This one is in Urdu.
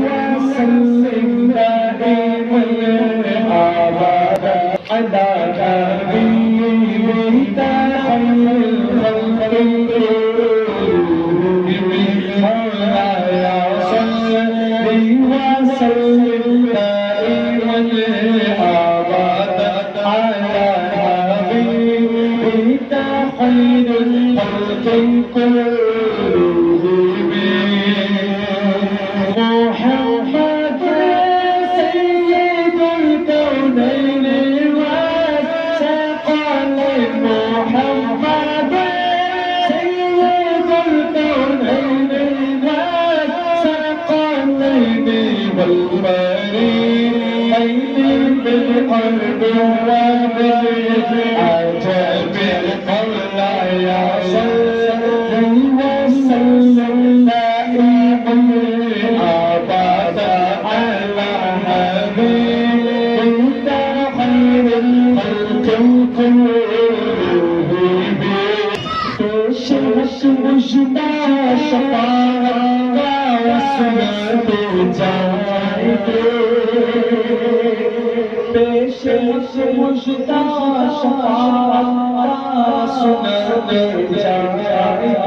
وسلم دائما أبدا على حبيبك خير الخلق مولاي صل وسلم دائما أبدا على حبيبك خير الخلق كلهم محمد سيد الكونين والثقلين محمد سيد الكونين والثقلين والفريقين بالقلب وبالعجب مولاي صل وسلم دائما أبدا على حبيبك خير الخلق كلهم الشمس مجدى شفاعتك وسنة جاهك الشمس مجدى شفاعتك وسنة جاهك